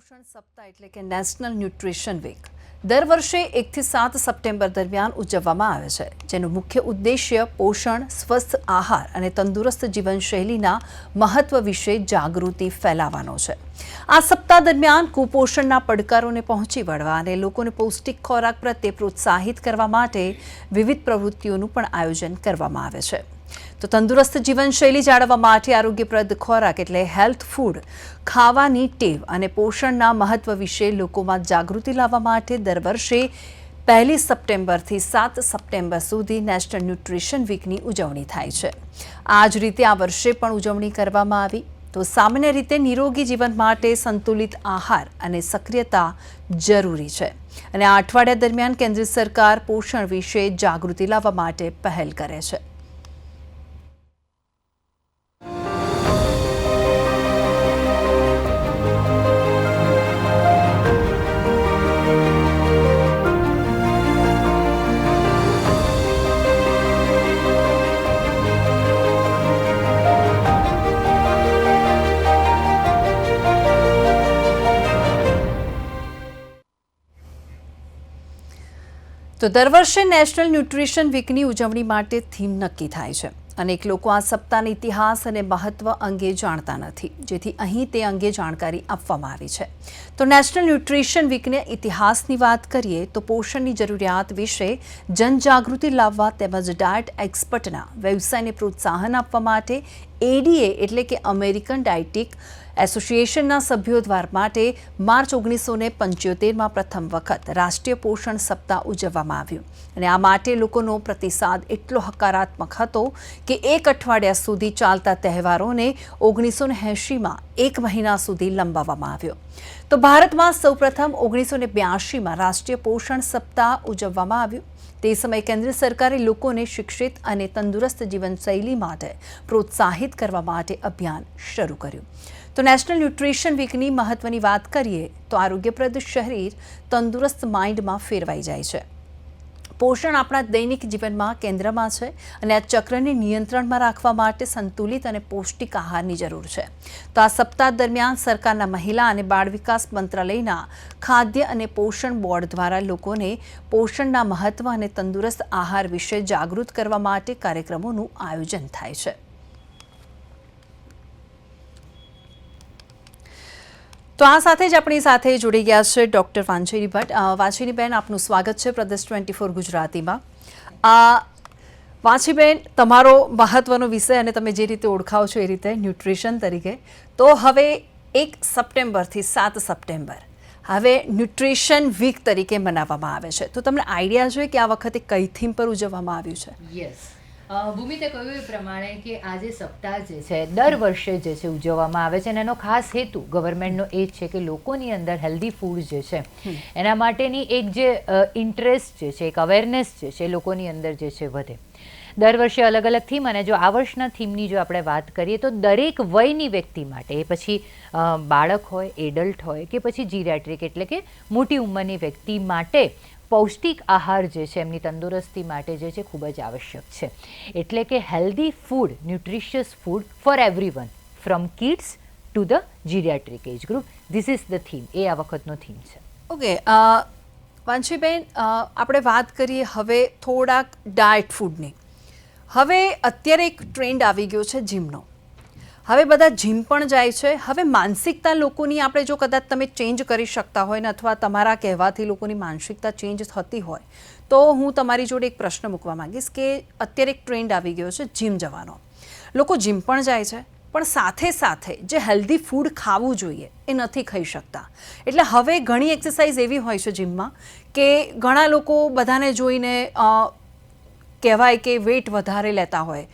પોષણ સપ્તાહ એટલે કે નેશનલ ન્યુટ્રિશન વીક દર વર્ષે 1 થી 7 સપ્ટેમ્બર દરમિયાન ઉજવવામાં આવે છે, જેનો મુખ્ય ઉદ્દેશ્ય પોષણ, સ્વસ્થ આહાર અને તંદુરસ્ત જીવનશૈલીના મહત્વ વિશે જાગૃતિ ફેલાવવાનો છે. આ સપ્તાહ દરમિયાન કુપોષણના પડકારોને પહોંચી વળવા અને લોકોને પૌષ્ટિક ખોરાક પ્રત્યે પ્રોત્સાહિત કરવા માટે વિવિધ પ્રવૃત્તિઓનું પણ આયોજન કરવામાં આવે છે. તો તંદુરસ્ત જીવનશૈલી જાળવવા માટે આરોગ્યપ્રદ ખોરાક એટલે હેલ્થ ફૂડ ખાવાની ટેવ અને પોષણના મહત્વ વિશે લોકોમાં જાગૃતિ લાવવા માટે દર વર્ષે 1 સપ્ટેમ્બરથી 7 સપ્ટેમ્બર સુધી નેશનલ ન્યુટ્રિશન વીકની ઉજવણી થાય છે. આ જ રીતે આ વર્ષે પણ ઉજવણી કરવામાં આવી. તો સામાન્ય રીતે નિરોગી જીવન માટે સંતુલિત આહાર અને સક્રિયતા જરૂરી છે અને આ અઠવાડિયા દરમિયાન કેન્દ્ર સરકાર પોષણ વિશે જાગૃતિ લાવવા માટે પહેલ કરે છે. તો દર વર્ષે નેશનલ ન્યુટ્રિશન વીકની ઉજવણી માટે થીમ નક્કી થાય છે. અનેક લોકો આ સપ્તાહના ઇતિહાસ અને મહત્વ અંગે જાણતા નથી, જેથી અહીં તે અંગે જાણકારી આપવામાં આવી છે. તો નેશનલ ન્યુટ્રિશન વીકના ઇતિહાસની વાત કરીએ તો પોષણની જરૂરિયાત વિશે જનજાગૃતિ લાવવા તેમજ ડાયટ એક્સપર્ટના વ્યવસાયને પ્રોત્સાહન આપવા માટે ADA એટલે કે અમેરિકન ડાયટિક એસોસિએશનના સભ્યો દ્વારા માટે માર્ચ 1975માં પ્રથમ વખત રાષ્ટ્રીય પોષણ સપ્તાહ ઉજવવામાં આવ્યું અને આ માટે લોકોનો પ્રતિસાદ એટલો હકારાત્મક હતો કે એક અઠવાડિયા સુધી ચાલતા તહેવારોને 1980માં 1 મહિના સુધી લંબાવવામાં આવ્યો. તો ભારતમાં સૌપ્રથમ 1982માં રાષ્ટ્રીય પોષણ સપ્તાહ ઉજવવામાં આવ્યું. તે સમયે કેન્દ્ર સરકારે લોકોને શિક્ષિત અને તંદુરસ્ત જીવનશૈલી માટે પ્રોત્સાહિત કરવા માટે અભિયાન શરૂ કર્યું. તો નેશનલ ન્યુટ્રિશન વીકની મહત્વની વાત કરીએ તો આરોગ્યપ્રદ શરીર તંદુરસ્ત માઇન્ડમાં ફેરવાઈ જાય છે. પોષણ આપણા દૈનિક જીવનમાં કેન્દ્રમાં છે અને આ ચક્રને નિયંત્રણમાં રાખવા માટે સંતુલિત અને પૌષ્ટિક આહારની જરૂર છે. તો આ સપ્તાહ દરમિયાન સરકારના મહિલા અને બાળ વિકાસ મંત્રાલયના ખાદ્ય અને પોષણ બોર્ડ દ્વારા લોકોને પોષણના મહત્વ અને તંદુરસ્ત આહાર વિશે જાગૃત કરવા માટે કાર્યક્રમોનું આયોજન થાય છે. તો આ સાથે જ આપણી સાથે જોડી ગયા છે ડૉક્ટર વાંછીની ભટ્ટ. વાંછીનીબેન, આપનું સ્વાગત છે પ્રદેશ 24 ગુજરાતીમાં. વાંછીબેન, તમારો મહત્વનો વિષય અને તમે જે રીતે ઓળખાવો છો એ રીતે ન્યુટ્રિશન તરીકે, તો હવે 1 સપ્ટેમ્બરથી 7 સપ્ટેમ્બર હવે ન્યુટ્રિશન વીક તરીકે મનાવવામાં આવે છે. તો તમને આઈડિયા છે કે આ વખતે કઈ થીમ પર ઉજવવામાં આવ્યું છે? યસ, ભૂમિતે કહ્યું એ પ્રમાણે કે આ જે સપ્તાહ જે છે દર વર્ષે જે છે ઉજવવામાં આવે છે અને એનો ખાસ હેતુ ગવર્મેન્ટનો એ જ છે કે લોકોની અંદર હેલ્ધી ફૂડ જે છે એના માટેની એક જે ઇન્ટરેસ્ટ જે છે, એક અવેરનેસ જે છે લોકોની અંદર જે છે વધે. દર વર્ષે અલગ અલગ થીમ, અને જો આ વર્ષના થીમની જો આપણે વાત કરીએ તો દરેક વયની વ્યક્તિ માટે, એ પછી બાળક હોય, એડલ્ટ હોય કે પછી જીરિયાટ્રિક એટલે કે મોટી ઉંમરની વ્યક્તિ માટે પૌષ્ટિક આહાર જે છે એમની તંદુરસ્તી માટે જે છે ખૂબ જ આવશ્યક છે. એટલે કે healthy food, nutritious food for everyone, from kids to the geriatric age group. This is the theme. એ આ વખતનો થીમ છે. ઓકે વાંછીબેન, આપણે વાત કરીએ હવે થોડાક ડાયટ ફૂડની. હવે અત્યારે એક ટ્રેન્ડ આવી ગયો છે જીમનો. હવે બધા જીમ પણ જાય છે. હવે માનસિકતા લોકોની આપણે જો કદાચ તમે ચેન્જ કરી શકતા હોય ને અથવા તમારા કહેવાથી લોકોની માનસિકતા ચેન્જ થતી હોય તો હું તમારી જોડે એક પ્રશ્ન મૂકવા માંગીશ કે અત્યારે એક ટ્રેન્ડ આવી ગયો છે જીમ જવાનો. લોકો જીમ પણ જાય છે પણ સાથે સાથે જે હેલ્ધી ફૂડ ખાવું જોઈએ એ નથી ખાઈ શકતા. એટલે હવે ઘણી એક્સરસાઇઝ એવી હોય છે જીમમાં કે ઘણા લોકો બધાને જોઈને કહેવાય કે વેટ વધારે લેતા હોય,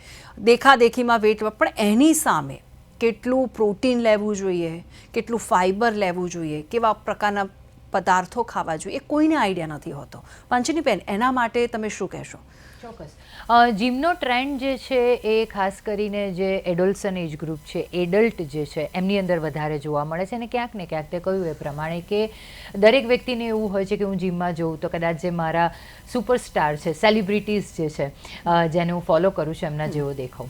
દેખાદેખીમાં વેટ, પણ એની સામે કેટલું પ્રોટીન લેવું જોઈએ, કેટલું ફાઇબર લેવું જોઈએ, કેવા પ્રકારના પદાર્થો ખાવા જોઈએ, એ કોઈને આઈડિયા નથી હોતો. વાંછીનીબેન, એના માટે તમે શું કહેશો? ચોક્કસ. જીમનો ટ્રેન્ડ જે છે એ ખાસ કરીને જે એડોલ્સન એજ ગ્રુપ છે, એડલ્ટ જે છે એમની અંદર વધારે જોવા મળે છે. અને ક્યાંક ને ક્યાંક તે કહ્યું એ પ્રમાણે કે દરેક વ્યક્તિને એવું હોય છે કે હું જીમમાં જઉં તો કદાચ જે મારા સુપરસ્ટાર છે, સેલિબ્રિટીઝ જે છે જેને હું ફોલો કરું છું એમના જેવો દેખાવ.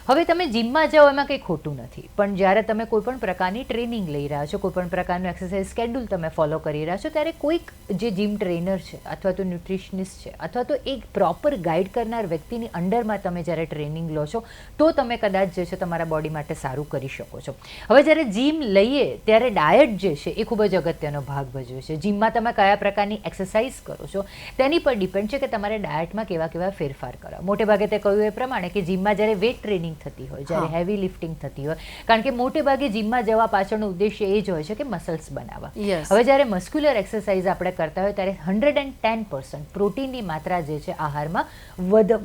હવે તમે જીમમાં જાઓ એમાં કંઈ ખોટું નથી, પણ જ્યારે તમે કોઈ પણ પ્રકારની ટ્રેનિંગ લઈ રહ્યા છો, કોઈ પણ પ્રકારનું એક્સરસાઇઝ સ્કેડ્યુલ તમે ફોલો કરી રહ્યા છો, ત્યારે કોઈક જે જીમ ટ્રેનર છે અથવા તો ન્યુટ્રિશનિસ્ટ છે અથવા તો એક પ્રોપર ગાઈડ કરનાર વ્યક્તિની અંડરમાં તમે જ્યારે ટ્રેનિંગ લો છો તો તમે કદાચ જે છે તમારા બોડી માટે સારું કરી શકો છો. હવે જ્યારે જીમ લઈએ ત્યારે ડાયટ જે છે એ ખૂબ જ અગત્યનો ભાગ ભજવે છે. જીમમાં તમે કયા પ્રકારની એક્સરસાઇઝ કરો છો તેની પર ડિપેન્ડ છે કે તમારે ડાયટમાં કેવા ફેરફાર કરવા. મોટે ભાગે તે કહ્યું એ પ્રમાણે કે જીમમાં જ્યારે વેટ ટ્રેનિંગ થતી હોય, જ્યારે હેવી લિફ્ટિંગ થતી હોય, કારણ કે મોટે ભાગે જીમમાં જવા પાછળનો ઉદ્દેશ્ય એ જ હોય છે કે મસલ્સ બનાવવા. હવે જ્યારે મસ્ક્યુલર એક્સરસાઇઝ આપણે કરતા હોય ત્યારે 110% પ્રોટીનની માત્રા જે છે આહારમાં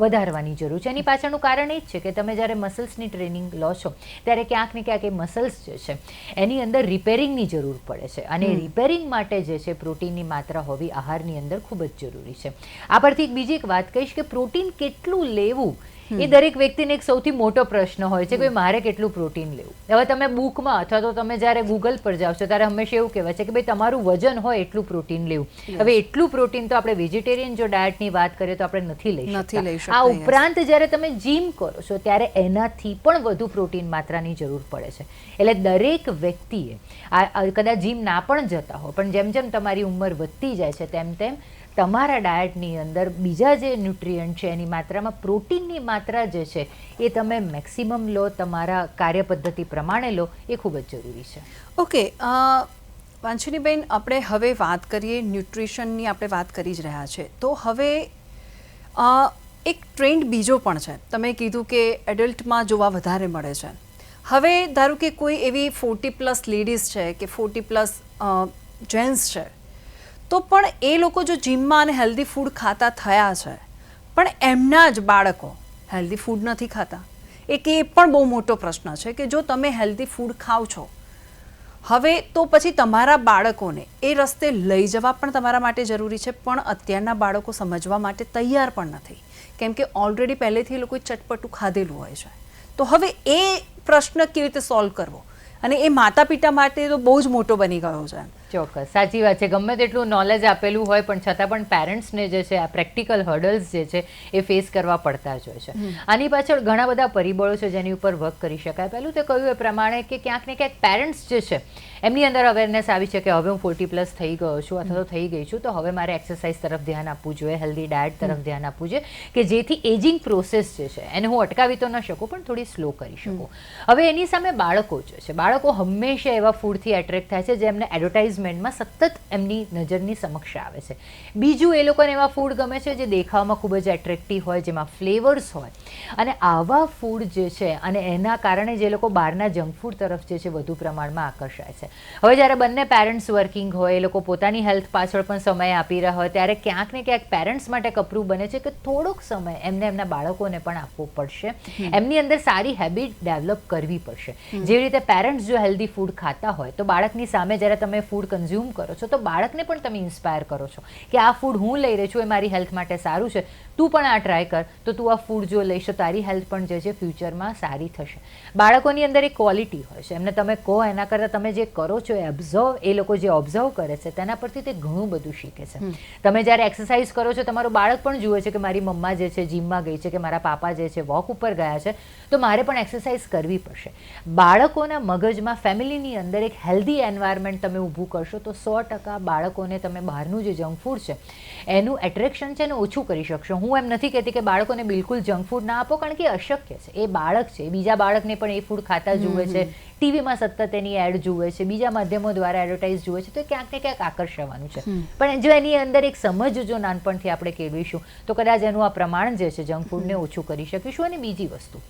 વધારવાની જરૂર છે. એની પાછળનું કારણ એ જ છે કે તમે જ્યારે મસલ્સની ટ્રેનિંગ લો છો ત્યારે ક્યાંક ને ક્યાંક એ મસલ્સ જે છે એની અંદર રિપેરિંગની જરૂર પડે છે અને રિપેરિંગ માટે જે છે પ્રોટીનની માત્રા હોવી આહારની અંદર ખૂબ જ જરૂરી છે. આ પરથી બીજી એક વાત કહીશ કે પ્રોટીન કેટલું લેવું એ દરેક વ્યક્તિને એક સૌથી મોટો પ્રશ્ન હોય છે કે મારે કેટલું પ્રોટીન લેવું. હવે તમે બુકમાં અથવા તો તમે જ્યારે ગૂગલ પર જાઓ છો ત્યારે હંમેશા એવું કહેવાય છે કે ભાઈ તમારું વજન હોય એટલું પ્રોટીન લેવું. હવે એટલું પ્રોટીન તો આપણે વેજીટેરિયન જો ડાયટની વાત કરીએ તો આપણે નથી લઈ શકતા. આ ઉપરાંત જ્યારે તમે જીમ કરો છો ત્યારે એનાથી પણ વધુ પ્રોટીન માત્રાની જરૂર પડે છે. એટલે દરેક વ્યક્તિએ કદાચ જીમ ના પણ જતા હોય પણ જેમ જેમ તમારી ઉંમર વધતી જાય છે તેમ તેમ તમારા ડાયટની અંદર બીજા જે ન્યુટ્રિયન્ટ છે એની માત્રામાં પ્રોટીનની માત્રા જે છે એ તમે મેક્સિમમ લો, તમારા કાર્યપદ્ધતિ પ્રમાણે લો, એ ખૂબ જ જરૂરી છે. ઓકે વાંછનીબેન, આપણે હવે વાત કરીએ ન્યુટ્રિશનની. આપણે વાત કરી જ રહ્યા છે તો હવે એક ટ્રેન્ડ બીજો પણ છે. તમે કીધું કે એડલ્ટમાં જોવા વધારે મળે છે. હવે ધારો કે કોઈ એવી 40+ લેડીઝ છે કે 40+ જેન્ટ્સ છે તો પણ એ લોકો જો જીમમાં અને હેલ્ધી ફૂડ ખાતા થયા છે પણ એમના જ બાળકો હેલ્ધી ફૂડ નથી ખાતા, એ પણ બહુ મોટો પ્રશ્ન છે કે જો તમે હેલ્ધી ફૂડ ખાઓ છો હવે તો પછી તમારા બાળકોને એ રસ્તે લઈ જવા પણ તમારા માટે જરૂરી છે. પણ અત્યારના બાળકો સમજવા માટે તૈયાર પણ નથી કેમ કે ઓલરેડી પહેલેથી એ લોકોએ ચટપટું ખાધેલું હોય છે. તો હવે એ પ્રશ્ન કેવી રીતે સોલ્વ કરવો, અને એ માતા પિતા માટે તો બહુ જ મોટો બની ગયો છે. ચોક્કસ, સાચી વાત છે. ગમે તેટલું નોલેજ આપેલું હોય પણ છતાં પણ પેરેન્ટ્સને જે છે આ પ્રેક્ટિકલ હર્ડલ્સ જે છે એ ફેસ કરવા પડતા જ હોય છે. આની પાછળ ઘણા બધા પરિબળો છે જેની ઉપર વર્ક કરી શકાય. પહેલું તે કહ્યું એ પ્રમાણે કે ક્યાંક ને ક્યાંક પેરેન્ટ્સ જે છે એમની અંદર અવેરનેસ આવી છે કે હવે હું 40+ થઈ ગયો છું અથવા તો થઈ ગઈ છું તો હવે મારે એક્સરસાઇઝ તરફ ધ્યાન આપવું જોઈએ, હેલ્ધી ડાયટ તરફ ધ્યાન આપવું જોઈએ કે જેથી એજિંગ પ્રોસેસ જે છે એને હું અટકાવી તો ન શકું પણ થોડી સ્લો કરી શકું. હવે એની સામે બાળકો જે છે, બાળકો હંમેશા એવા ફૂડથી એટ્રેક્ટ થાય છે જે એમને એડવર્ટાઇઝમેન્ટમાં સતત એમની નજરની સમક્ષ આવે છે. બીજું, એ લોકોને એવા ફૂડ ગમે છે જે દેખાવમાં ખૂબ જ એટ્રેક્ટિવ હોય, જેમાં ફ્લેવર્સ હોય, અને આવા ફૂડ જે છે અને એના કારણે જે લોકો બહારના જંક ફૂડ તરફ જે છે વધુ પ્રમાણમાં આકર્ષાય છે. હવે જ્યારે બંને પેરેન્ટ્સ વર્કિંગ હોય, એ લોકો પોતાની હેલ્થ પાછળ પણ સમય આપી રહ્યા હોય ત્યારે ક્યાંક ને ક્યાંક પેરેન્ટ્સ માટે કપરું બને છે કે થોડોક સમય એમને એમના બાળકોને પણ આપવો પડશે, એમની અંદર સારી હેબિટ ડેવલપ કરવી પડશે. જેવી રીતે પેરેન્ટ્સ જો હેલ્ધી ફૂડ ખાતા હોય તો બાળકની સામે જ્યારે તમે ફૂડ કન્ઝ્યુમ કરો છો તો બાળકને પણ તમે ઇન્સ્પાયર કરો છો કે આ ફૂડ હું લઈ રહી છું એ મારી હેલ્થ માટે સારું છે, તું પણ આ ટ્રાય કર, તો તું આ ફૂડ જો લઈશ તો તારી હેલ્થ પણ જે છે ફ્યુચરમાં સારી થશે. બાળકોની અંદર એક ક્વોલિટી હોય છે, એમને તમે કહો એના કરતાં તમે જે કરો છો એ લોકો જે ઓબ્ઝર્વ કરે છે તેના પરથી તે ઘણું બધું શીખે છે. તમે જ્યારે એક્સરસાઇઝ કરો છો તમારું બાળક પણ જુએ છે કે મારી મમ્મા જે છે જીમમાં ગઈ છે કે મારા પાપા જે છે વોક ઉપર ગયા છે તો મારે પણ એક્સરસાઇઝ કરવી પડશે. બાળકોના મગજમાં ફેમિલીની અંદર એક હેલ્ધી એન્વાયરમેન્ટ તમે ઊભું કરશો તો 100% બાળકોને તમે બહારનું જે જંક ફૂડ છે એનું એટ્રેક્શન છે એને ઓછું કરી શકશો. હું એમ નથી કહેતી કે બાળકોને બિલકુલ જંક ફૂડ ના આપો કારણ કે અશક્ય છે. એ બાળક છે, બીજા બાળકને પણ એ ફૂડ ખાતા જુએ છે, ટીવીમાં સતત એની એડ જુએ છે, બીજા માધ્યમો દ્વારા એડવર્ટાઇઝ જુએ છે તો ક્યાંક ને ક્યાંક આકર્ષવાનું છે. પણ જો એની અંદર એક સમજ જો નાનપણથી આપણે કેળવીશું તો કદાચ એનું આ પ્રમાણ જે છે જંક ફૂડને ઓછું કરી શકીશું. અને બીજી વસ્તુ,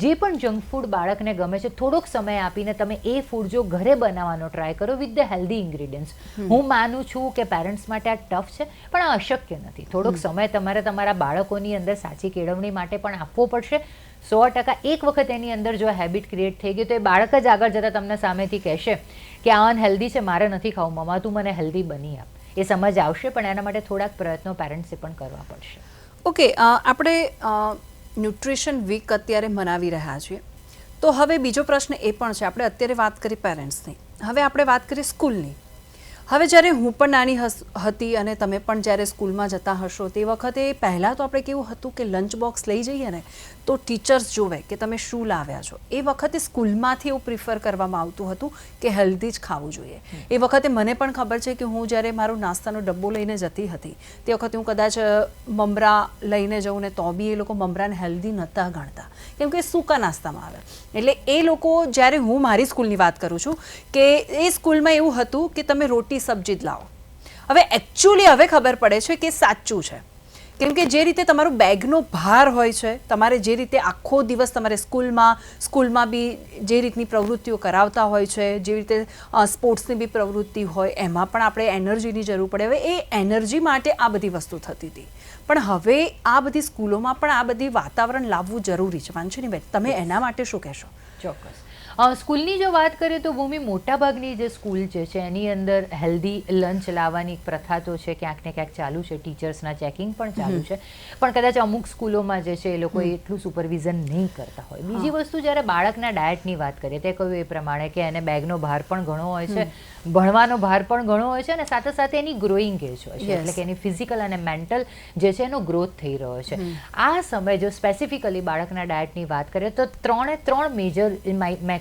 જે પણ જંક ફૂડ બાળકને ગમે છે થોડોક સમય આપીને તમે એ ફૂડ જો ઘરે બનાવવાનો ટ્રાય કરો વિથ ધ હેલ્ધી ઇન્ગ્રીડિયન્ટ્સ. હું માનું છું કે પેરેન્ટ્સ માટે આ ટફ છે પણ આ અશક્ય નથી. થોડોક સમય તમારે તમારા બાળકોની અંદર સાચી કેળવણી માટે પણ આપવો પડશે. 100% એક વખત એની અંદર જો હેબિટ ક્રિએટ થઈ ગઈ તો એ બાળક જ આગળ જતાં તમને સામેથી કહેશે કે આ અનહેલ્ધી છે, મારે નથી ખાવું, મમ્મા તું મને હેલ્ધી બની આપ. એ સમજ આવશે પણ એના માટે થોડાક પ્રયત્નો પેરેન્ટ્સે પણ કરવા પડશે. ઓકે, આપણે ન્યુટ્રિશન વીક અત્યારે મનાવી રહ્યા છીએ તો હવે બીજો પ્રશ્ન એ પણ છે, આપણે અત્યારે વાત કરી પેરેન્ટ્સની, હવે આપણે વાત કરીએ સ્કૂલની. હવે જ્યારે હું પણ નાની હતી અને તમે પણ જ્યારે સ્કૂલમાં જતા હશો તે વખતે પહેલાં તો આપણે કેવું હતું કે લંચ બોક્સ લઈ જઈએ ને તો ટીચર્સ જોવે કે તમે શું લાવ્યા છો. એ વખતે સ્કૂલમાંથી એવું પ્રિફર કરવામાં આવતું હતું કે હેલ્ધી જ ખાવું જોઈએ. એ વખતે મને પણ ખબર છે કે હું જ્યારે મારો નાસ્તાનો ડબ્બો લઈને જતી હતી તે વખતે હું કદાચ મમરા લઈને જઉં ને તો બી એ લોકો મમરાને હેલ્ધી નહોતા ગણતા કેમ કે સૂકા નાસ્તામાં આવે. એટલે એ લોકો જ્યારે હું મારી સ્કૂલની વાત કરું છું કે એ સ્કૂલમાં એવું હતું કે તમે રોટી સબ્જી જ લાવો. હવે એકચ્યુઅલી હવે ખબર પડે છે કે સાચું છે કેમ કે જે રીતે તમારો બેગનો ભાર હોય છે, તમારે જે રીતે આખો દિવસ તમારે સ્કૂલમાં બી જે રીતની પ્રવૃત્તિઓ કરાવતા હોય છે, જે રીતે સ્પોર્ટ્સની બી પ્રવૃત્તિ હોય એમાં પણ આપણે એનર્જીની જરૂર પડે. હવે એ એનર્જી માટે આ બધી વસ્તુ થતી હતી પણ હવે આ બધી સ્કૂલોમાં પણ આ બધી વાતાવરણ લાવવું જરૂરી છે. વાંચનીબેન, તમે એના માટે શું કહેશો? ચોક્કસ. સ્કૂલની જો વાત કરીએ તો ભૂમિ મોટાભાગની જે સ્કૂલ જે છે એની અંદર હેલ્ધી લંચ લાવવાની પ્રથા તો છે, ક્યાંક ને ક્યાંક ચાલુ છે, ટીચર્સના ચેકિંગ પણ ચાલુ છે, પણ કદાચ અમુક સ્કૂલોમાં જે છે એ લોકો એટલું સુપરવિઝન નહીં કરતા હોય. બીજી વસ્તુ જ્યારે બાળકના ડાયટની વાત કરીએ તે કહ્યું એ પ્રમાણે કે એને બેગનો ભાર પણ ઘણો હોય છે, ભણવાનો ભાર પણ ઘણો હોય છે અને સાથે સાથે એની ગ્રોઈંગ એજ હોય છે, એટલે કે એની ફિઝિકલ અને મેન્ટલ જે છે એનો ગ્રોથ થઈ રહ્યો છે. આ સમયે જો સ્પેસિફિકલી બાળકના ડાયટની વાત કરીએ તો ત્રણ મેજર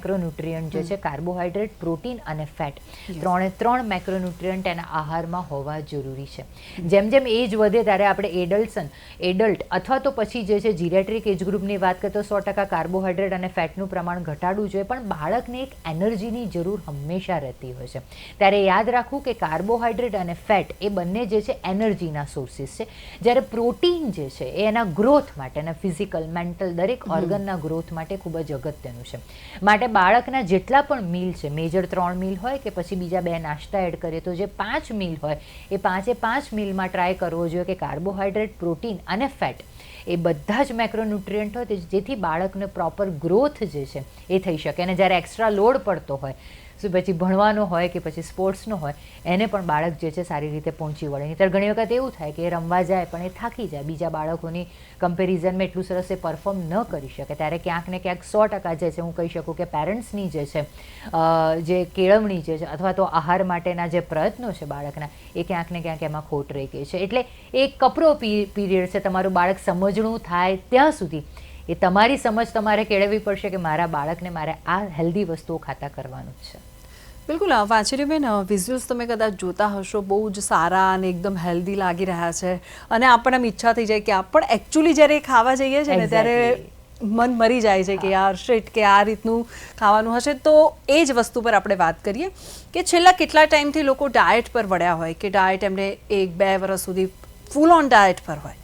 મેક્રોન્યુટ્રિયન્ટ જે છે, કાર્બોહાઈડ્રેટ, પ્રોટીન અને ફેટ, ત્રણ મેક્રોન્યુટ્રિયન્ટ એના આહારમાં હોવા જરૂરી છે. જેમ જેમ એજ વધે ત્યારે આપણે એડલ્ટ અથવા તો પછી જે છે જીરેટ્રિક એજ ગ્રુપની વાત કરીએ તો 100% કાર્બોહાઈડ્રેટ અને ફેટનું પ્રમાણ ઘટાડવું જોઈએ, પણ બાળકને એક એનર્જીની જરૂર હંમેશા રહેતી હોય છે. ત્યારે યાદ રાખવું કે કાર્બોહાઈડ્રેટ અને ફેટ એ બંને જે છે એનર્જીના સોર્સિસ છે, જ્યારે પ્રોટીન જે છે એ એના ગ્રોથ માટે, એના ફિઝિકલ, મેન્ટલ દરેક ઓર્ગનના ગ્રોથ માટે ખૂબ જ અગત્યનું છે. માટે બાળકના જેટલા પણ મીલ છે, મેજર 3 મીલ હોય કે પછી બીજા 2 નાસ્તા એડ કરીએ તો જે 5 મીલ હોય એ 5 મીલમાં ટ્રાય કરવો જોઈએ કે કાર્બોહાઈડ્રેટ, પ્રોટીન અને ફેટ એ બધા જ મેક્રોન્યુટ્રિયન્ટ હોય જેથી બાળકને પ્રોપર ગ્રોથ જે છે એ થઈ શકે. અને જ્યારે એક્સ્ટ્રા લોડ પડતો હોય પછી ભણવાનો હોય કે પછી સ્પોર્ટ્સનો હોય એને પણ બાળક જે છે સારી રીતે પહોંચી વળે. નહીંતર ઘણી વખત એવું થાય કે એ રમવા જાય પણ એ થાકી જાય, બીજા બાળકોની કમ્પેરિઝનમાં એટલું સરસ એ પરફોર્મ ન કરી શકે. ત્યારે ક્યાંક ને ક્યાંક 100% જે છે હું કહી શકું કે પેરેન્ટ્સની જે છે જે કેળવણી જે છે અથવા તો આહાર માટેના જે પ્રયત્નો છે બાળકના એ ક્યાંક ને ક્યાંક એમાં ખોટ રહી ગઈ છે. એટલે એક કપરો પીરિયડ છે, તમારું બાળક સમજણું થાય ત્યાં સુધી એ તમારી સમજ તમારે કેળવવી પડશે કે મારા બાળકને મારે આ હેલ્ધી વસ્તુઓ ખાતા કરવાનું જ છે. બિલકુલ. વાંચરીબેન, વિઝ્યુઅલ્સ તમે કદાચ જોતા હશો, બહુ જ સારા અને એકદમ હેલ્ધી લાગી રહ્યા છે અને આપણને ઈચ્છા થઈ જાય કે આપણે એકચ્યુઅલી જ્યારે ખાવા જઈએ છીએ ને ત્યારે મન મરી જાય છે કે યાર શિટ કે આ રીતનું ખાવાનું હશે. તો એ જ વસ્તુ પર આપણે વાત કરીએ કે છેલ્લા કેટલા ટાઈમથી લોકો ડાયટ પર વળ્યા હોય કે ડાયટ એમને 1-2 વર્ષ સુધી ફૂલ ઓન ડાયટ પર હોય,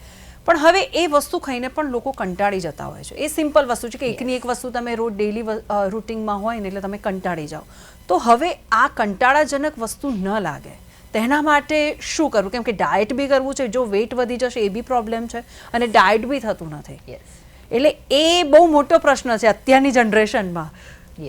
પણ હવે એ વસ્તુ ખાઈને પણ લોકો કંટાળી જતા હોય છે. એ સિમ્પલ વસ્તુ છે કે એકની એક વસ્તુ તમે રોજ ડેઈલી રૂટિનમાં હોય ને એટલે તમે કંટાળી જાઓ. તો હવે આ કંટાળાજનક વસ્તુ ન લાગે તેના માટે શું કરવું? કેમ કે ડાયટ બી કરવું છે, જો વેઇટ વધી જશે એ બી પ્રોબ્લેમ છે અને ડાયટ બી થતું નથી. એટલે એ બહુ મોટો પ્રશ્ન છે અત્યારની જનરેશનમાં.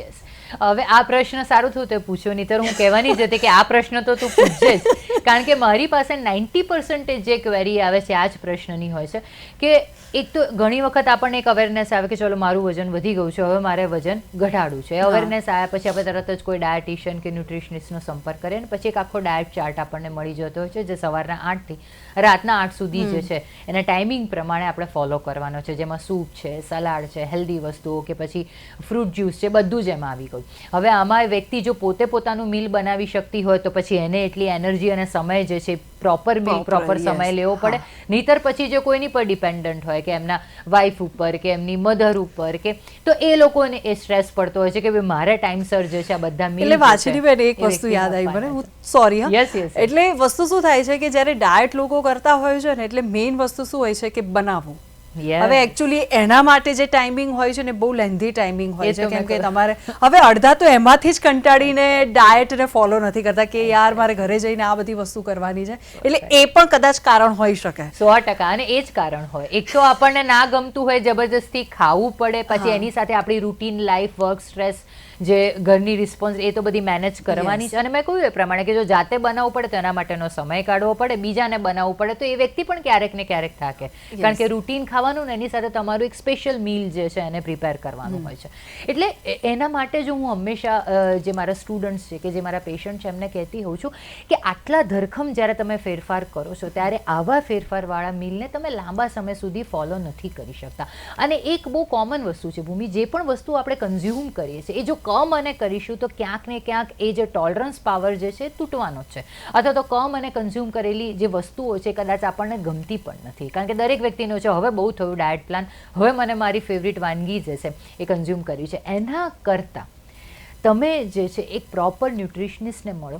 યસ. હવે આ પ્રશ્ન સારું થયું તે પૂછ્યો, નહીંતર હું કહેવાની જ હતી કે આ પ્રશ્ન તો તું પૂછજે જ, કારણ કે મારી પાસે 90% જે ક્વેરી આવે છે આ જ પ્રશ્નની હોય છે કે એક તો ઘણી વખત આપણને એક અવેરનેસ આવે કે ચલો મારું વજન વધી ગયું છે, હવે મારે વજન ઘટાડવું છે. અવેરનેસ આવ્યા પછી આપણે તરત જ કોઈ ડાયટિશિયન કે ન્યુટ્રિશનિસ્ટનો સંપર્ક કરીએ અને પછી એક આખો ડાયટ ચાર્ટ આપણને મળી જતો હોય છે જે સવારના 8 થી રાતના 8 સુધી જે છે એના ટાઈમિંગ પ્રમાણે આપણે ફોલો કરવાનો છે, જેમાં સૂપ છે, સલાડ છે, હેલ્ધી વસ્તુઓ કે પછી ફ્રૂટ જ્યુસ છે, બધું જ એમાં આવી ગયું. હવે આમાં વ્યક્તિ જો પોતે પોતાનું મીલ બનાવી શકતી હોય તો પછી એને એટલી એનર્જી અને સમય જે છે પ્રોપર મીલ પ્રોપર સમય લેવો પડે. નહીંતર પછી જો કોઈની પર ડિપેન્ડન્ટ હોય કે એમના વાઈફ ઉપર કે એમની મધર ઉપર કે તો એ લોકોને એ સ્ટ્રેસ પડતો હોય છે કે ભાઈ મારે ટાઈમસર જે છે આ બધા મીલ. એટલે વાંચનીબેન એક વસ્તુ યાદ આવી મને, હું સોરી હા. એટલે વસ્તુ શું થાય છે કે જ્યારે ડાયટ લોકો કરતા હોય છે ને એટલે મેઇન વસ્તુ શું હોય છે કે બનાવવું. હવે એકચ્યુઅલી એના માટે જે ટાઈમિંગ હોય છે ને બહુ લેન્ધી ટાઈમિંગ હોય છે, કેમ કે તમારે હવે અડધા તો એમાંથી જ કંટાળીને ડાયટને ફોલો નથી કરતા કે યાર મારે ઘરે જઈને આ બધી વસ્તુ કરવાની છે. એટલે એ પણ કદાચ કારણ હોઈ શકે. 100%. અને એ જ કારણ હોય. એક તો આપણને ના ગમતું હોય, જબરજસ્તી ખાવું પડે, પછી એની સાથે આપણી રૂટીન લાઈફ, વર્ક સ્ટ્રેસ જે ઘરની રિસ્પોન્સ એ તો બધી મેનેજ કરવાની છે. અને મેં કહ્યું એ પ્રમાણે કે જો જાતે બનાવવું પડે તો એના માટેનો સમય કાઢવો પડે, બીજાને બનાવવું પડે તો એ વ્યક્તિ પણ ક્યારેક ને ક્યારેક થાકે, કારણ કે રૂટીન ખાવાનું ને એની સાથે તમારું એક સ્પેશિયલ મીલ જે છે એને પ્રિપેર કરવાનું હોય છે. એટલે એના માટે જો હું હંમેશા જે મારા સ્ટુડન્ટ્સ છે કે જે મારા પેશન્ટ છે એમને કહેતી હોઉં છું કે આટલા ધરખમ જ્યારે તમે ફેરફાર કરો છો ત્યારે આવા ફેરફારવાળા મીલને તમે લાંબા સમય સુધી ફોલો નથી કરી શકતા. અને એક બહુ કોમન વસ્તુ છે ભૂમિ, જે પણ વસ્તુ આપણે કન્ઝ્યુમ કરીએ છીએ એ જો કમ અને કરીશું તો ક્યાંક ને ક્યાંક એ જે ટોલરન્સ પાવર જે છે તૂટવાનો જ છે, અથવા તો કમ અને કન્ઝ્યુમ કરેલી જે વસ્તુઓ છે કદાચ આપણને ગમતી પણ નથી, કારણ કે દરેક વ્યક્તિનો છે હવે બહુ થયું ડાયટ પ્લાન, હવે મને મારી ફેવરિટ વાનગી જે છે એ કન્ઝ્યુમ કરવી છે. એના કરતાં તમે જે છે એક પ્રોપર ન્યુટ્રિશનિસ્ટને મળો.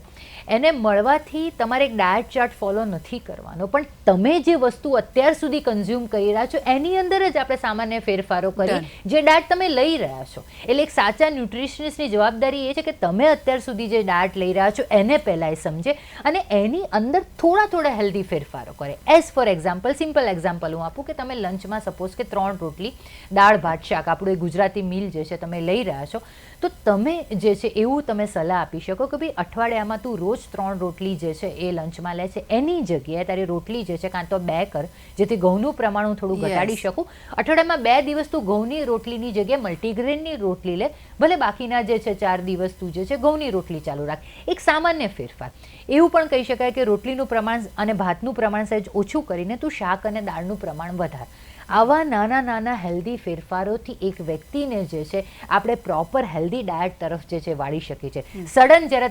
એને મળવાથી તમારે એક ડાયટ ચાર્ટ ફોલો નથી કરવાનો, પણ તમે જે વસ્તુ અત્યાર સુધી કન્ઝ્યુમ કરી રહ્યા છો એની અંદર જ આપણે સામાન્ય ફેરફારો કરી જે ડાયટ તમે લઈ રહ્યા છો. એટલે એક સાચા ન્યુટ્રિશનિસ્ટની જવાબદારી એ છે કે તમે અત્યાર સુધી જે ડાયટ લઈ રહ્યા છો એને પહેલાં એ સમજે અને એની અંદર થોડા હેલ્ધી ફેરફારો કરે. As for example, simple example હું આપું કે તમે લંચમાં સપોઝ કે 3 રોટલી દાળ ભાત શાક આપણું એ ગુજરાતી મીલ જે છે તમે લઈ રહ્યા છો, તો તમે જે છે એવું તમે સલાહ આપી શકો કે ભાઈ અઠવાડિયામાં તું રોજ 3 રોટલી જે છે એ લંચમાં લે છે, એની જગ્યાએ તારી રોટલી જે છે કાં તો 2 કર, જેથી ઘઉંનું પ્રમાણ હું થોડું ઘટાડી શકું. અઠવાડિયામાં 2 દિવસ તું ઘઉંની રોટલીની જગ્યાએ મલ્ટીગ્રેનની રોટલી લે, ભલે બાકીના જે છે 4 દિવસ તું જે છે ઘઉંની રોટલી ચાલુ રાખ. એક સામાન્ય ફેરફાર. એવું પણ કહી શકાય કે રોટલીનું પ્રમાણ અને ભાતનું પ્રમાણ સહેજ ઓછું કરીને તું શાક અને દાળનું પ્રમાણ વધાર. આવા નાના હેલ્ધી ફેરફારોથી એક વ્યક્તિને જે છે આપણે પ્રોપર હેલ્ધી ડાયટ તરફ જે છે વાળી શકીએ છીએ. સડન જ્યારે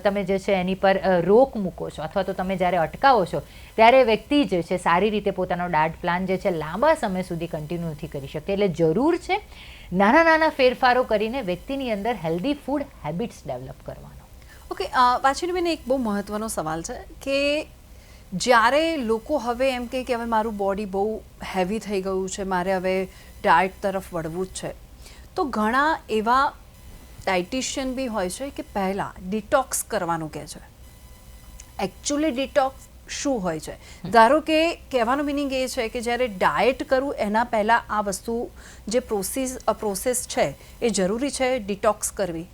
તમે જે છે એની પર રોક મૂકો છો અથવા તો તમે જ્યારે અટકાવો છો ત્યારે વ્યક્તિ જે છે સારી રીતે પોતાનો ડાયટ પ્લાન જે છે લાંબા સમય સુધી કન્ટિન્યુ નથી કરી શકતી. એટલે જરૂર છે નાના ફેરફારો કરીને વ્યક્તિની અંદર હેલ્ધી ફૂડ હેબિટ્સ ડેવલપ કરવાનો. ઓકે, વાછીનીબેન, એક બહુ મહત્વનો સવાલ છે કે જ્યારે લોકો હવે એમ કહે કે હવે મારું બોડી બહુ હેવી થઈ ગયું છે, મારે હવે ડાયટ તરફ વળવું જ છે, તો ઘણા એવા ડાયટિશિયન બી હોય છે કે પહેલાં ડિટોક્સ કરવાનું કહે છે. એકચ્યુઅલી ડિટોક્સ શું હોય છે? ધારો કે કહેવાનો મિનિંગ એ છે કે જ્યારે ડાયટ કરું એના પહેલાં આ વસ્તુ જે પ્રોસેસ છે એ જરૂરી છે ડિટોક્સ કરવી.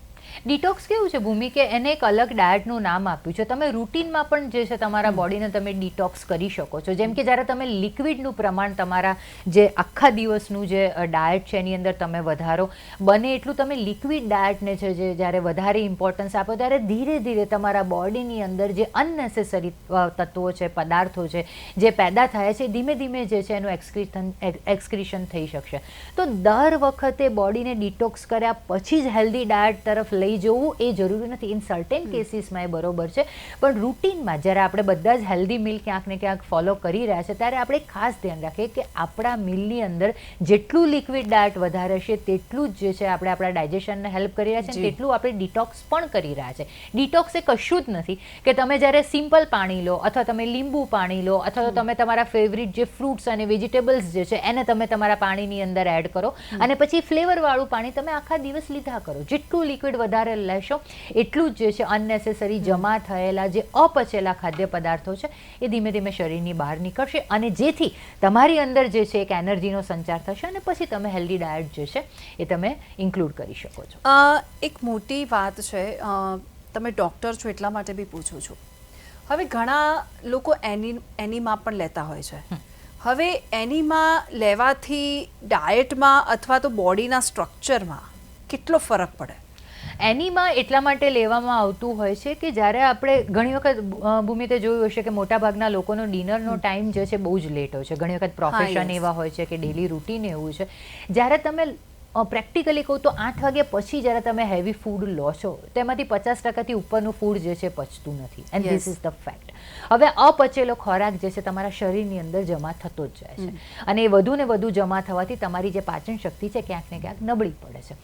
ડિટોક્સ કેવું છે ભૂમિ કે એને એક અલગ ડાયટનું નામ આપ્યું છે. તમે રૂટીનમાં પણ જે છે તમારા બોડીને તમે ડિટોક્સ કરી શકો છો. જેમ કે જ્યારે તમે લિક્વિડનું પ્રમાણ તમારા જે આખા દિવસનું જે ડાયટ છે એની અંદર તમે વધારો, બને એટલું તમે લિક્વિડ ડાયટને છે જે જ્યારે વધારે ઇમ્પોર્ટન્સ આપો ત્યારે ધીરે ધીરે તમારા બોડીની અંદર જે અનનેસેસરી તત્વો છે, પદાર્થો છે જે પેદા થયા છે, ધીમે ધીમે જે છે એનું એક્સક્રીશન થઈ શકશે. તો દર વખતે બોડીને ડિટોક્સ કર્યા પછી જ હેલ્ધી ડાયટ તરફ લઈ જવું એ જરૂરી નથી. ઇન સર્ટેન કેસીસમાં એ બરોબર છે, પણ રૂટીનમાં જ્યારે આપણે બધા જ હેલ્ધી મીલ ક્યાંક ને ક્યાંક ફોલો કરી રહ્યા છે ત્યારે આપણે ખાસ ધ્યાન રાખીએ કે આપણા મીલની અંદર જેટલું લિક્વિડ ડાયટ વધારે હશે તેટલું જ જે છે આપણે આપણા ડાયજેશનને હેલ્પ કરી રહ્યા છે, તેટલું આપણે ડિટોક્સ પણ કરી રહ્યા છે. ડિટોક્સ એ કશું જ નથી કે તમે જ્યારે સિમ્પલ પાણી લો અથવા તમે લીંબુ પાણી લો અથવા તો તમે તમારા ફેવરિટ જે ફ્રૂટ્સ અને વેજીટેબલ્સ જે છે એને તમે તમારા પાણીની અંદર એડ કરો અને પછી ફ્લેવરવાળું પાણી તમે આખા દિવસ લીધા કરો. જેટલું લિક્વિડ વધારે લેશો એટલું જ જે છે અનનેસેસરી જમા થયેલા જે અપચેલા ખાદ્ય પદાર્થો છે એ ધીમે ધીમે શરીરની બહાર નીકળશે અને જેથી તમારી અંદર જે છે એક એનર્જીનો સંચાર થશે અને પછી તમે હેલ્ધી ડાયટ જે છે એ તમે ઇન્ક્લુડ કરી શકો છો. એક મોટી વાત છે, તમે ડૉક્ટર છો એટલા માટે બી પૂછું છું. હવે ઘણા લોકો એનીમાં પણ લેતા હોય છે. હવે એનીમાં લેવાથી ડાયટમાં અથવા તો બોડીના સ્ટ્રક્ચરમાં કેટલો ફરક પડે? એનીમાં એટલા માટે લેવામાં આવતું હોય છે કે જ્યારે આપણે ઘણી વખત ભૂમિતે જોયું હશે કે મોટાભાગના લોકોનો ડિનરનો ટાઈમ જે છે બહુ જ લેટ હોય છે. ઘણી વખત પ્રોફેશન એવા હોય છે કે ડેલી રૂટીન એવું છે. જ્યારે તમે પ્રેક્ટિકલી કહું તો 8 વાગ્યા પછી જ્યારે તમે હેવી ફૂડ લો છો તેમાંથી 50% ઉપરનું ફૂડ જે છે પચતું નથી. And this is the fact. હવે અપચેલો ખોરાક જે છે તમારા શરીરની અંદર જમા થતો જ જાય છે અને એ વધુ ને વધુ જમા થવાથી તમારી જે પાચન શક્તિ છે ક્યાંક ને ક્યાંક નબળી પડે છે.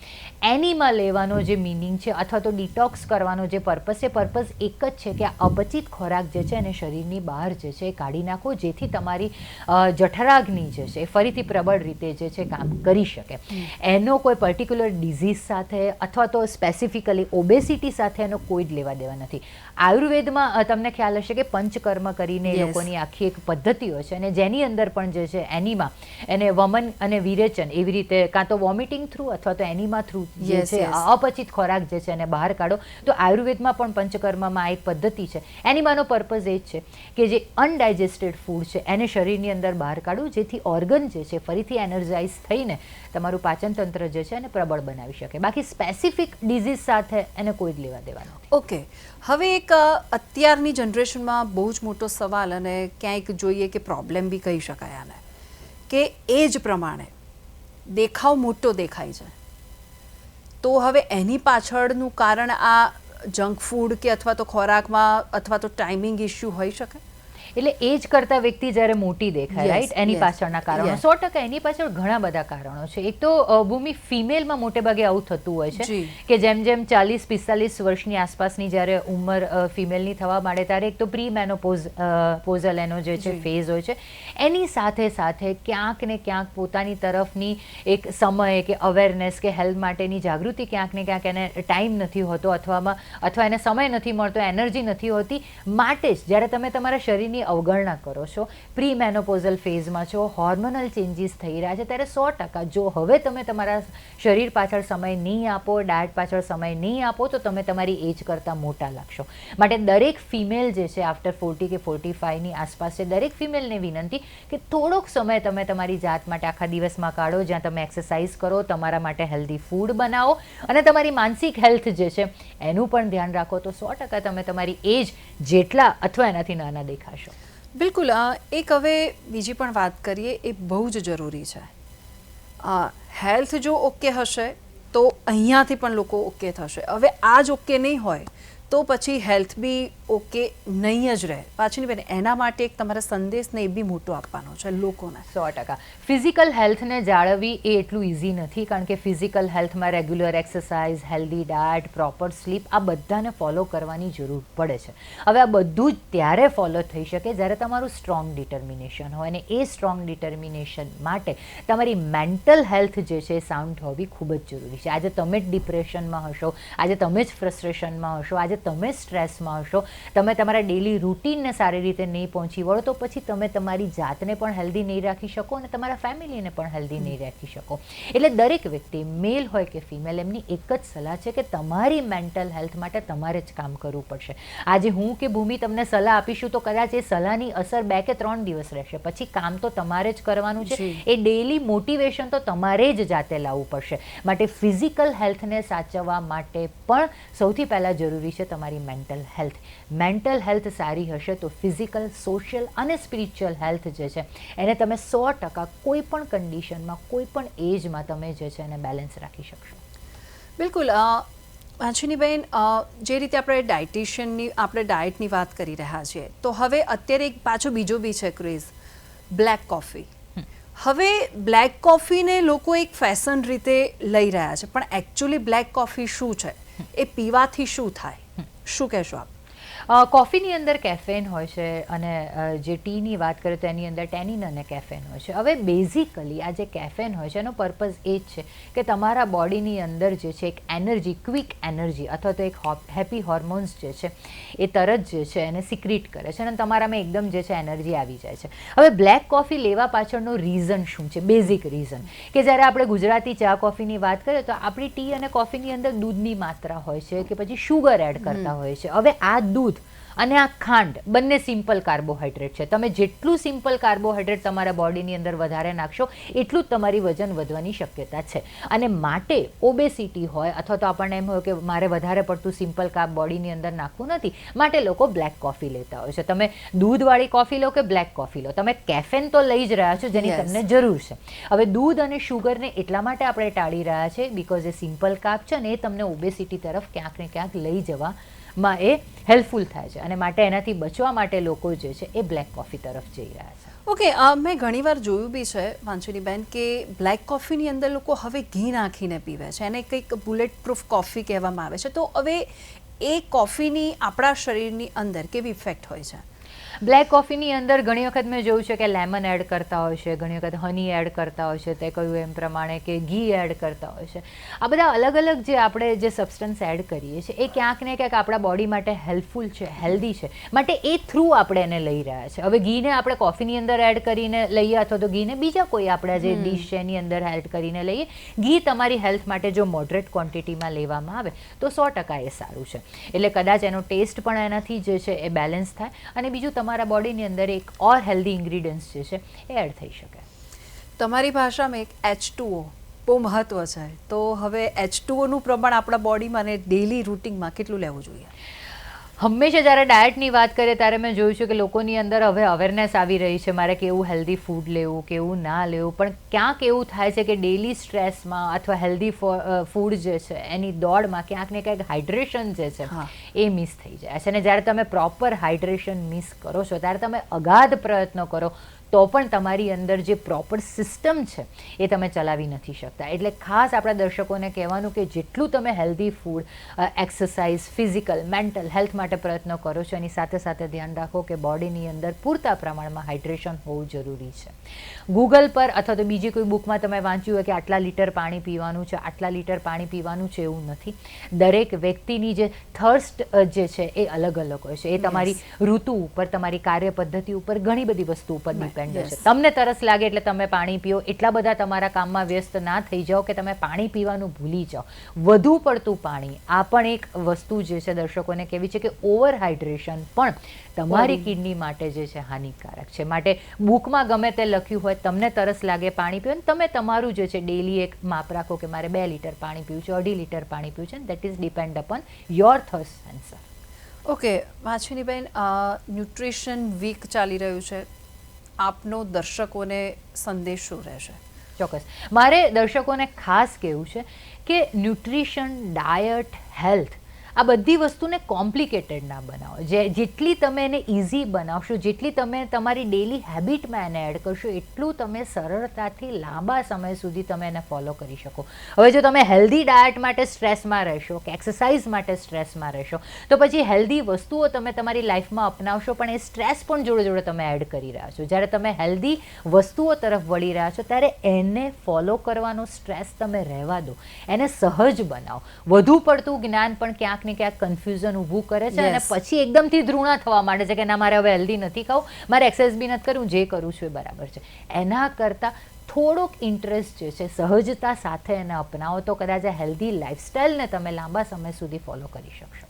એનીમાં લેવાનો જે મિનિંગ છે અથવા તો ડિટોક્સ કરવાનો જે પર્પઝ છે, પર્પઝ એક જ છે કે આ અપચિત ખોરાક જે છે એને શરીરની બહાર જે છે એ કાઢી નાખો જેથી તમારી જઠરાગ્નિ જે છે એ ફરીથી પ્રબળ રીતે જે છે કામ કરી શકે. એનો કોઈ પર્ટિક્યુલર ડિઝીઝ સાથે અથવા તો સ્પેસિફિકલી ઓબેસિટી સાથે એનો કોઈ જ લેવા દેવા નથી. આયુર્વેદમાં તમને ખ્યાલ હશે કે પંચકર્મ કરીને એ Yes. લોકોની આખી એક પદ્ધતિ હોય છે અને જેની અંદર પણ જે છે એનીમા એને વમન અને વિરેચન એવી રીતે કાં તો વોમિટિંગ થ્રુ અથવા તો એનીમા થ્રુ જે Yes, છે yes. અપચિત ખોરાક જે છે એને બહાર કાઢો. તો આયુર્વેદમાં પણ પંચકર્મમાં આ એક પદ્ધતિ છે. એનીમાનો પર્પઝ એ જ છે કે જે અનડાયજેસ્ટેડ ફૂડ છે એને શરીરની અંદર બહાર કાઢવું, જેથી ઓર્ગન જે છે ફરીથી એનર્જાઇઝ થઈને તમારું પાચન તંત્ર જે છે એને પ્રબળ બનાવી શકે. બાકી સ્પેસિફિક ડિઝીઝ સાથે એને કોઈ જ લેવા દેવા નથી. ઓકે, હવે એક અત્યારની જનરેશનમાં બહુ જ મોટો સવાલ અને ક્યાંક જોઈએ કે પ્રોબ્લેમ બી કહી શકાય આને, કે એજ પ્રમાણે દેખાવ મોટો દેખાય છે, તો હવે એની પાછળનું કારણ આ જંક ફૂડ કે અથવા તો ખોરાકમાં અથવા તો ટાઈમિંગ ઇસ્યુ હોઈ શકે? એટલે એજ કરતા વ્યક્તિ જ્યારે મોટી દેખાય, Yes, રાઈટ, એની yes. પાછળના કારણો Yeah. 100% એની પાછળ ઘણા બધા કારણો છે. એક તો ભૂમિ ફિમેલમાં મોટે ભાગે આવું થતું હોય છે જી. કે જેમ જેમ 40-45 વર્ષની આસપાસની જ્યારે ઉંમર ફિમેલની થવા માંડે ત્યારે એક તો પ્રી મેનોપોઝલ એનો જે છે જી. ફેઝ હોય છે, એની સાથે સાથે ક્યાંક ને ક્યાંક પોતાની તરફની એક સમય કે અવેરનેસ કે હેલ્થ માટેની જાગૃતિ ક્યાંક ને ક્યાંક એને ટાઈમ નથી હોતો અથવા એને સમય નથી મળતો, એનર્જી નથી હોતી. માટે જ જ્યારે તમે તમારા શરીરની અવગણના કરો છો, પ્રી મેનોપોઝલ ફેઝમાં છો, હોર્મોનલ ચેન્જીસ થઈ રહ્યા છે, ત્યારે 100% જો હવે તમે તમારા શરીર પાછળ સમય નહીં આપો, ડાયટ પાછળ સમય નહીં આપો, તો તમે તમારી એજ કરતાં મોટા લાગશો. માટે દરેક ફિમેલ જે છે આફ્ટર 40 કે 45ની આસપાસ છે, દરેક ફિમેલને વિનંતી કે થોડોક સમય તમે તમારી જાત માટે આખા દિવસમાં કાઢો, જ્યાં તમે એક્સરસાઇઝ કરો, તમારા માટે હેલ્ધી ફૂડ બનાવો અને તમારી માનસિક હેલ્થ જે છે એનું પણ ધ્યાન રાખો, તો 100% તમે તમારી એજ જેટલા અથવા એનાથી નાના દેખાશો. બિલકુલ. એક હવે બીજી પણ વાત કરીએ, એ બહુ જ જરૂરી છે. હેલ્થ જો ઓકે હશે તો અહીંયાથી પણ લોકો ઓકે થશે. હવે આ જ ઓકે નહીં હોય તો પછી હેલ્થ બી ઓકે નહીં જ રહે. પાછી નહીં બને. એના માટે એક તમારા સંદેશને એ બી મોટો આપવાનો છે લોકોને. 100%. ફિઝિકલ હેલ્થને જાળવવી એ એટલું ઇઝી નથી, કારણ કે ફિઝિકલ હેલ્થમાં regular exercise, healthy diet, proper sleep આ બધાને ફોલો કરવાની જરૂર પડે છે. હવે આ બધું જ ત્યારે ફોલો થઈ શકે જ્યારે તમારું સ્ટ્રોંગ ડિટર્મિનેશન હોય, અને એ સ્ટ્રોંગ ડિટર્મિનેશન માટે તમારી મેન્ટલ હેલ્થ જે છે એ સાઉન્ડ હોવી ખૂબ જ જરૂરી છે. આજે તમે જ ડિપ્રેશનમાં હશો, આજે તમે જ ફ્રસ્ટ્રેશનમાં હશો, આજે તમે સ્ટ્રેસમાં હશો, તમે તમારા ડેલી રૂટીનને સારી રીતે નહીં પહોંચી વળો, તો પછી તમે તમારી જાતને પણ હેલ્ધી નહીં રાખી શકો અને તમારા ફેમિલીને પણ હેલ્ધી નહીં રાખી શકો. એટલે દરેક વ્યક્તિ, મેલ હોય કે ફિમેલ, એમની એક જ સલાહ છે કે તમારી મેન્ટલ હેલ્થ માટે તમારે જ કામ કરવું પડશે. આજે હું કે ભૂમિ તમને સલાહ આપીશું તો કદાચ એ સલાહની અસર 2 કે 3 દિવસ રહેશે, પછી કામ તો તમારે જ કરવાનું છે. જી. એ ડેલી મોટિવેશન તો તમારે જ જાતે લાવવું પડશે. માટે ફિઝિકલ હેલ્થને સાચવવા માટે પણ સૌથી પહેલાં જરૂરી છે તમારી મેન્ટલ હેલ્થ. મેન્ટલ હેલ્થ સારી હશે તો ફિઝિકલ, સોશિયલ અને સ્પિરિચ્યુઅલ હેલ્થ જે છે એને તમે 100% કોઈ પણ કન્ડિશનમાં, કોઈ પણ એજમાં તમે જે છે એને બેલેન્સ રાખી શકશો. બિલકુલ. વાંછીનીબેન, જે રીતે આપણે ડાયટિશિયનની, આપણે ડાયટની વાત કરી રહ્યા છીએ, તો હવે અત્યારે એક પાછો બીજો બી છે ક્રેઝ, બ્લેક કોફી. હવે બ્લેક કોફીને લોકો એક ફેશન રીતે લઈ રહ્યા છે, પણ એકચ્યુઅલી બ્લેક કોફી શું છે, એ પીવાથી શું થાય, શું કહેશો આપ? કોફીની અંદર કેફેન હોય છે અને જે ટીની વાત કરીએ તો એની અંદર ટેનિન અને કેફેન હોય છે. હવે બેઝિકલી આ જે કેફેન હોય છે એનો પર્પઝ એ જ છે કે તમારા બોડીની અંદર જે છે એક એનર્જી, ક્વિક એનર્જી અથવા તો એક હેપી હોર્મોન્સ જે છે એ તરત જે છે એને સિક્રીટ કરે છે અને તમારામાં એકદમ જે છે એનર્જી આવી જાય છે. હવે બ્લેક કોફી લેવા પાછળનો રીઝન શું છે? બેઝિક રીઝન કે જ્યારે આપણે ગુજરાતી ચા કોફીની વાત કરીએ તો આપણી ટી અને કોફીની અંદર દૂધની માત્રા હોય છે કે પછી શુગર એડ કરતા હોય છે. હવે આ દૂધ અને આ ખાંડ બંને સિમ્પલ કાર્બોહાઈડ્રેટ છે. તમે જેટલું સિમ્પલ કાર્બોહાઈડ્રેટ તમારા બોડીની અંદર વધારે નાખશો એટલું જ તમારી વજન વધવાની શક્યતા છે. અને માટે ઓબેસિટી હોય અથવા તો આપણને એમ હોય કે મારે વધારે પડતું સિમ્પલ કાર્બ બોડીની અંદર નાખવું નથી, માટે લોકો બ્લેક કોફી લેતા હોય છે. તમે દૂધવાળી કોફી લો કે બ્લેક કોફી લો, તમે કેફેન તો લઈ જ રહ્યા છો જેની તમને જરૂર છે. હવે દૂધ અને શુગરને એટલા માટે આપણે ટાળી રહ્યા છે બિકોઝ એ સિમ્પલ કાર્બ છે ને એ તમને ઓબેસિટી તરફ ક્યાંક ને ક્યાંક લઈ જવા માં એ હેલ્પફુલ થાય છે અને માટે એનાથી બચવા માટે લોકો જે છે એ બ્લેક કોફી તરફ જઈ રહ્યા છે. ઓકે, મેં ઘણીવાર જોયું બી છે વાંછીનીબેન કે બ્લેક કોફીની અંદર લોકો હવે ઘી નાખીને પીવે છે, એને કંઈક બુલેટ પ્રૂફ કોફી કહેવામાં આવે છે. તો હવે એ કોફીની આપણા શરીરની અંદર કેવી ઇફેક્ટ હોય છે? બ્લેક કોફીની અંદર ઘણી વખત મેં જોયું છે કે લેમન એડ કરતા હોય છે, ઘણી વખત હની એડ કરતા હોય છે, તે કહ્યું એમ પ્રમાણે કે ઘી એડ કરતા હોય છે. આ બધા અલગ અલગ જે આપણે જે સબસ્ટન્સ એડ કરીએ છીએ એ ક્યાંક ને ક્યાંક આપણા બોડી માટે હેલ્પફુલ છે, હેલ્ધી છે, માટે એ થ્રુ આપણે એને લઈ રહ્યા છે. હવે ઘીને આપણે કોફીની અંદર એડ કરીને લઈએ અથવા તો ઘીને બીજા કોઈ આપણા જે ડીશ છે એની અંદર એડ કરીને લઈએ. ઘી તમારી હેલ્થ માટે જો મોડરેટ ક્વોન્ટિટીમાં લેવામાં આવે તો 100% એ સારું છે. એટલે કદાચ એનો ટેસ્ટ પણ એનાથી જે છે એ બેલેન્સ થાય અને બીજું તમારા બોડીની અંદર એક ઓર હેલ્ધી ઇન્ગ્રીડિયન્ટ્સ જે છે એ એડ થઈ શકે. તમારી ભાષામાં એક H2O બહુ મહત્વ છે, તો હવે H2Oનું પ્રમાણ આપણા બોડીમાં અને ડેલી રૂટિનમાં કેટલું લેવું જોઈએ? હંમેશા જ્યારે ડાયટની વાત કરીએ ત્યારે મેં જોયું છે કે લોકોની અંદર હવે અવેરનેસ આવી રહી છે, મારે કેવું હેલ્ધી ફૂડ લેવું, કેવું ના લેવું, પણ ક્યાંક એવું થાય છે કે ડેલી સ્ટ્રેસમાં અથવા હેલ્ધી ફૂડ જે છે એની દોડમાં ક્યાંક ને ક્યાંક હાઇડ્રેશન જે છે એ મિસ થઈ જાય છે. અને જ્યારે તમે પ્રોપર હાઇડ્રેશન મિસ કરો છો ત્યારે તમે અગાધ પ્રયત્નો કરો તો પણ તમારી અંદર જે પ્રોપર સિસ્ટમ છે એ તમે ચલાવી નથી શકતા. એટલે ખાસ આપણા દર્શકોને કહેવાનું કે જેટલું તમે healthy food, exercise, physical, mental health માટે પ્રયત્નો કરો છો એની સાથે સાથે ધ્યાન રાખો કે બોડીની અંદર પૂરતા પ્રમાણમાં હાઇડ્રેશન હોવું જરૂરી છે. ગૂગલ પર અથવા તો બીજી કોઈ બુકમાં તમે વાંચ્યું હોય કે આટલા લીટર પાણી પીવાનું છે, આટલા લીટર પાણી પીવાનું છે, એવું નથી. દરેક વ્યક્તિની જે થર્સ્ટ જે છે એ અલગ અલગ હોય છે. એ તમારી ઋતુ ઉપર, તમારી કાર્ય પદ્ધતિ ઉપર, ઘણી બધી વસ્તુ ઉપર ડિપેન્ડ છે. તમને તરસ લાગે એટલે તમે પાણી પીઓ, એટલા બધા તમારા કામમાં વ્યસ્ત ના થઈ જાઓ કે તમે પાણી પીવાનું ભૂલી જાઓ. વધુ પડતું પાણી આ પણ એક વસ્તુ જે છે દર્શકોને કહેવી છે કે ઓવર હાઇડ્રેશન પણ તમારી કિડની માટે જે છે હાનિકારક છે. માટે બુકમાં ગમે તે લખ્યું હોય, તમને તરસ લાગે પાણી પીઓ, તમે તમારું જે છે ડેલી એક માપ રાખો કે મારે 2 લીટર પાણી પીવું છે, 2.5 લીટર પાણી પીવું છે. That is depend upon your thirst sensor. Okay વાંછીનીબેન, ન્યુટ્રિશન વીક ચાલી રહ્યું છે, આપનો દર્શકોને સંદેશ શું રહેશે? ચોક્કસ મારે દર્શકોને ખાસ કહેવું છે કે ન્યુટ્રિશન, ડાયટ, હેલ્થ આ બધી વસ્તુને કોમ્પ્લિકેટેડ ના બનાવો. જેટલી તમે એને ઇઝી બનાવશો, જેટલી તમે તમારી ડેલી હેબિટમાં એને એડ કરશો, એટલું તમે સરળતાથી લાંબા સમય સુધી તમે એને ફોલો કરી શકો. હવે જો તમે હેલ્ધી ડાયટ માટે સ્ટ્રેસમાં રહેશો કે એક્સરસાઇઝ માટે સ્ટ્રેસમાં રહેશો તો પછી હેલ્ધી વસ્તુઓ તમે તમારી લાઈફમાં અપનાવશો પણ એ સ્ટ્રેસ પણ જોડે જોડે તમે એડ કરી રહ્યા છો. જ્યારે તમે હેલ્ધી વસ્તુઓ તરફ વળી રહ્યા છો ત્યારે એને ફોલો કરવાનો સ્ટ્રેસ તમે રહેવા દો, એને સહજ બનાવો. વધુ પડતું જ્ઞાન પણ ક્યાંક ને ક્યાંક કન્ફ્યુઝન ઊભું કરે છે અને પછી એકદમથી ધૃણા થવા માંડે છે કે ના મારે હવે હેલ્ધી નથી ખાવું, મારે એક્સરસાઇઝ બી નથી કરવું, જે કરું છું એ બરાબર છે. એના કરતાં થોડોક ઇન્ટરેસ્ટ જે છે સહજતા સાથે એને અપનાવો તો કદાચ આ હેલ્ધી લાઇફસ્ટાઈલને તમે લાંબા સમય સુધી ફોલો કરી શકશો.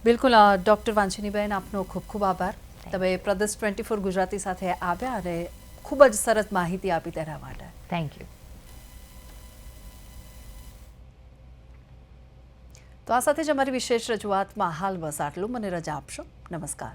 બિલકુલ. ડૉક્ટર વાંછીનીબેન, આપનો ખૂબ ખૂબ આભાર. તમે પ્રદેશ 24 ગુજરાતી સાથે આવ્યા અને ખૂબ જ સરસ માહિતી આપી તેના માટે. Thank you. તો આ સાથે જ અમારી વિશેષ રજૂઆતમાં હાલ બસ આટલું. મને રજા આપશો. નમસ્કાર.